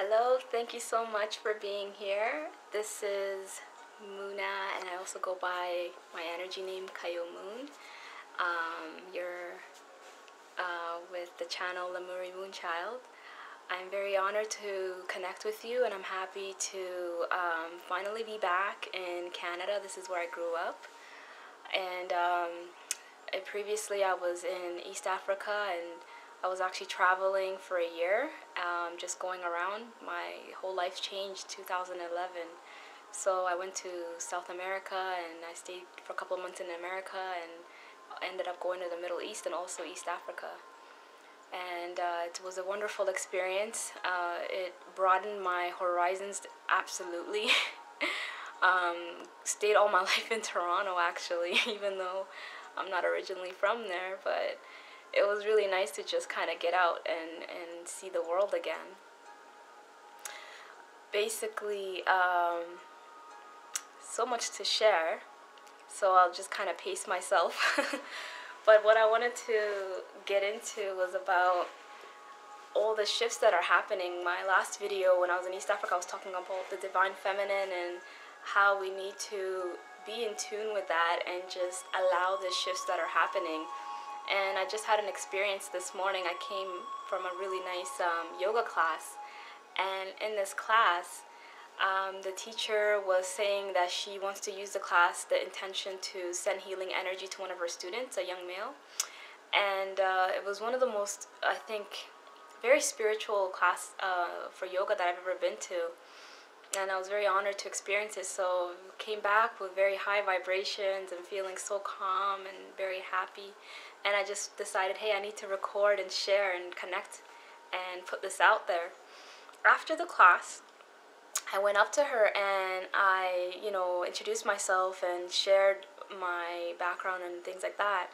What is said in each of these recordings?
Hello, thank you so much for being here. This is Mune, and I also go by my energy name Kayowe. You're with the channel Lemuri Moonchild. I'm very honored to connect with you, and I'm happy to finally be back in Canada. This is where I grew up, and previously I was in East Africa, and I was actually traveling for a year, just going around. My whole life changed 2011. So I went to South America, and I stayed for a couple of months in America, and ended up going to the Middle East and also East Africa. And it was a wonderful experience. It broadened my horizons absolutely. Stayed all my life in Toronto, actually, even though I'm not originally from there, but it was really nice to just kind of get out and see the world again. Basically, so much to share, so I'll just kind of pace myself. But what I wanted to get into was about all the shifts that are happening. My last video when I was in East Africa, I was talking about the divine feminine and how we need to be in tune with that and just allow the shifts that are happening. And I just had an experience this morning. I came from a really nice yoga class, and in this class, the teacher was saying that she wants to use the class, the intention to send healing energy to one of her students, a young male. And it was one of the most, I think, very spiritual class for yoga that I've ever been to. And I was very honored to experience it. So came back with very high vibrations and feeling so calm and very happy. And I just decided, hey, I need to record and share and connect and put this out there. After the class, I went up to her and I, introduced myself and shared my background and things like that.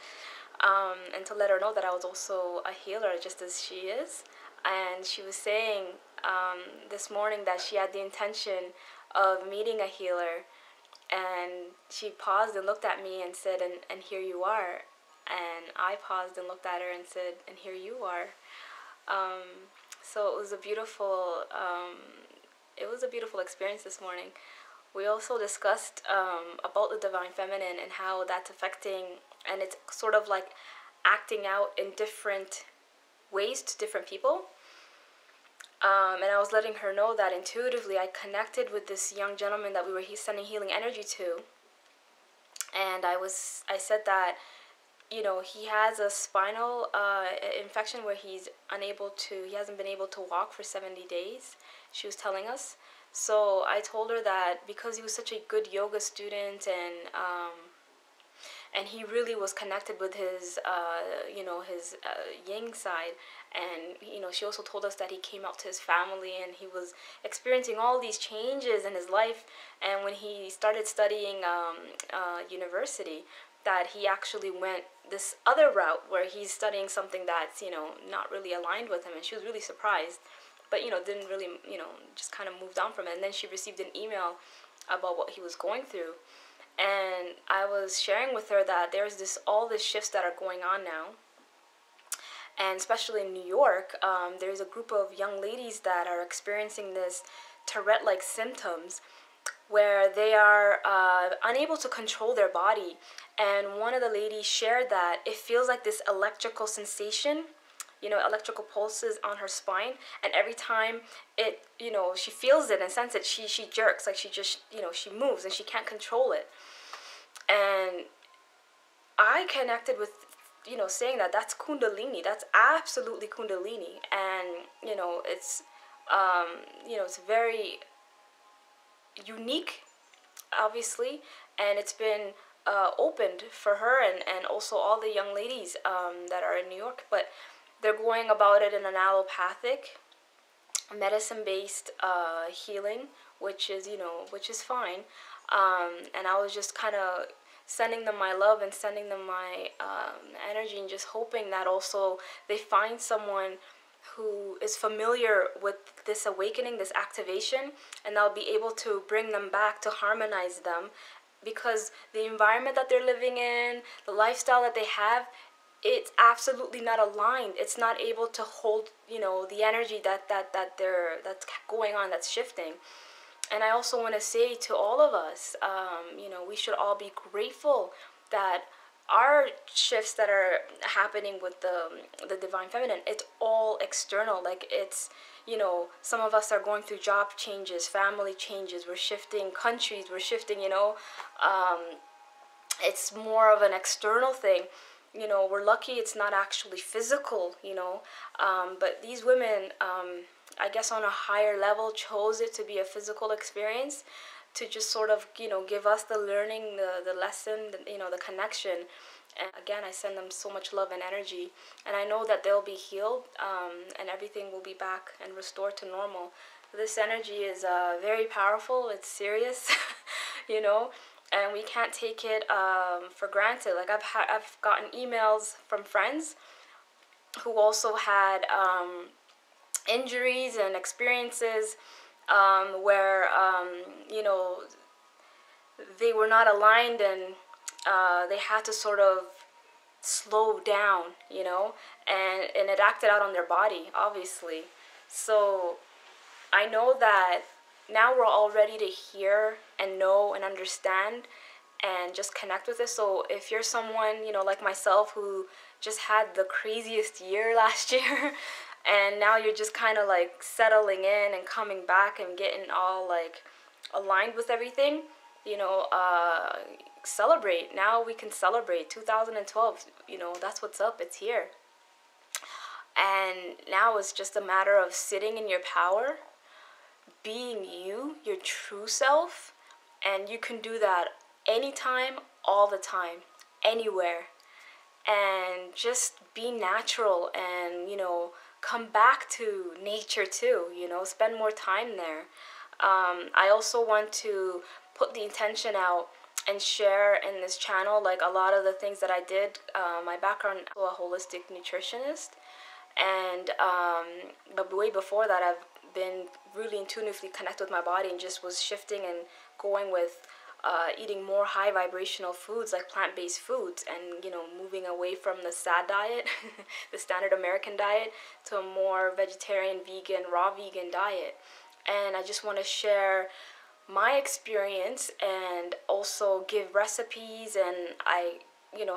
And to let her know that I was also a healer, just as she is. And she was saying this morning that she had the intention of meeting a healer. And she paused and looked at me and said, and here you are. And I paused and looked at her and said, and here you are. So it was a beautiful experience this morning. We also discussed about the divine feminine and how that's affecting, and it's sort of like acting out in different ways to different people. And I was letting her know that intuitively I connected with this young gentleman that we were sending healing energy to. And I said that, he has a spinal infection where he hasn't been able to walk for 70 days, she was telling us. So I told her that because he was such a good yoga student and he really was connected with his, his yang side. And, she also told us that he came out to his family and he was experiencing all these changes in his life. And when he started studying university, that he actually went this other route where he's studying something that's, not really aligned with him. And she was really surprised, but, didn't really, just kind of moved on from it. And then she received an email about what he was going through. And I was sharing with her that there's all these shifts that are going on now. And especially in New York, there's a group of young ladies that are experiencing this Tourette-like symptoms where they are unable to control their body. And one of the ladies shared that it feels like this electrical sensation, electrical pulses on her spine. And every time it, she feels it and senses it, she jerks, like she just, she moves and she can't control it. And I connected with, saying that that's Kundalini. That's absolutely Kundalini. And, it's, it's very unique, obviously, and it's been opened for her and also all the young ladies that are in New York, but they're going about it in an allopathic, medicine-based healing, which is fine. And I was just kind of sending them my love and sending them my energy and just hoping that also they find someone who is familiar with this awakening, this activation, and they'll be able to bring them back to harmonize them, because the environment that they're living in, the lifestyle that they have, it's absolutely not aligned. It's not able to hold, the energy that's going on, that's shifting. And I also want to say to all of us, we should all be grateful that our shifts that are happening with the divine feminine, it's all external. Like, it's, some of us are going through job changes, family changes, we're shifting countries, we're shifting, it's more of an external thing. We're lucky it's not actually physical, but these women, I guess on a higher level, chose it to be a physical experience, to just sort of, give us the learning, the lesson, the connection. And again, I send them so much love and energy, and I know that they'll be healed, and everything will be back and restored to normal. This energy is very powerful. It's serious, and we can't take it for granted. Like, I've gotten emails from friends who also had injuries and experiences where they were not aligned, and they had to sort of slow down, and it acted out on their body, obviously. So I know that now we're all ready to hear and know and understand and just connect with it. So if you're someone, like myself, who just had the craziest year last year, and now you're just kind of like settling in and coming back and getting all like aligned with everything, celebrate. Now we can celebrate 2012. That's what's up. It's here. And now it's just a matter of sitting in your power, being you, your true self, and you can do that anytime, all the time, anywhere. And just be natural and, come back to nature too, spend more time there. I also want to put the intention out and share in this channel, like, a lot of the things that I did. My background, I'm a holistic nutritionist, and but way before that, I've been really intuitively connected with my body, and just was shifting and going with eating more high vibrational foods, like plant-based foods, and moving away from the SAD diet, the standard American diet, to a more vegetarian, vegan, raw vegan diet. And I just want to share my experience and also give recipes, and I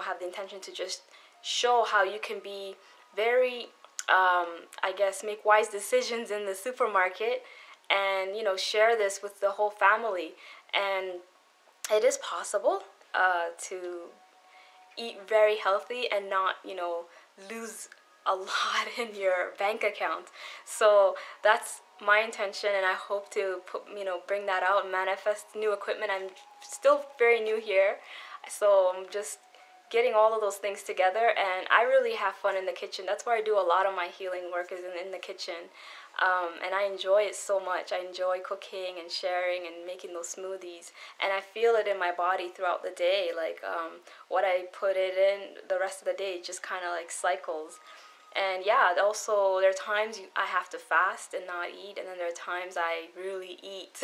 have the intention to just show how you can be very I guess make wise decisions in the supermarket, and share this with the whole family. And it is possible to eat very healthy and not lose a lot in your bank account. So that's my intention, and I hope to bring that out and manifest new equipment. I'm still very new here, so I'm just getting all of those things together, and I really have fun in the kitchen. That's where I do a lot of my healing work, is in the kitchen. And I enjoy it so much. I enjoy cooking and sharing and making those smoothies, and I feel it in my body throughout the day. Like, what I put it in the rest of the day just kind of like cycles. And yeah, also there are times I have to fast and not eat, and then there are times I really eat.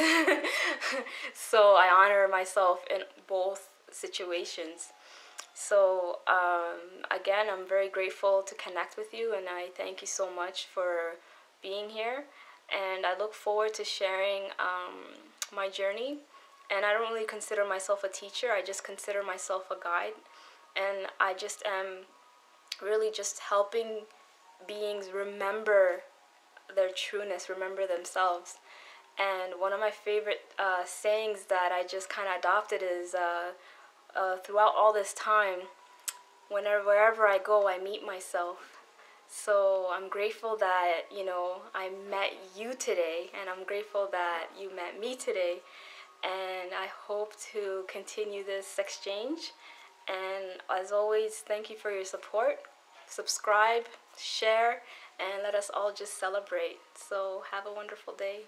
So I honor myself in both situations. So again, I'm very grateful to connect with you, and I thank you so much for being here. And I look forward to sharing my journey. And I don't really consider myself a teacher. I just consider myself a guide. And I just am really just helping beings remember their trueness, remember themselves. And one of my favorite sayings that I just kind of adopted is throughout all this time, wherever I go, I meet myself. So I'm grateful that, I met you today, and I'm grateful that you met me today. And I hope to continue this exchange. And as always, thank you for your support. Subscribe, share, and let us all just celebrate. So have a wonderful day.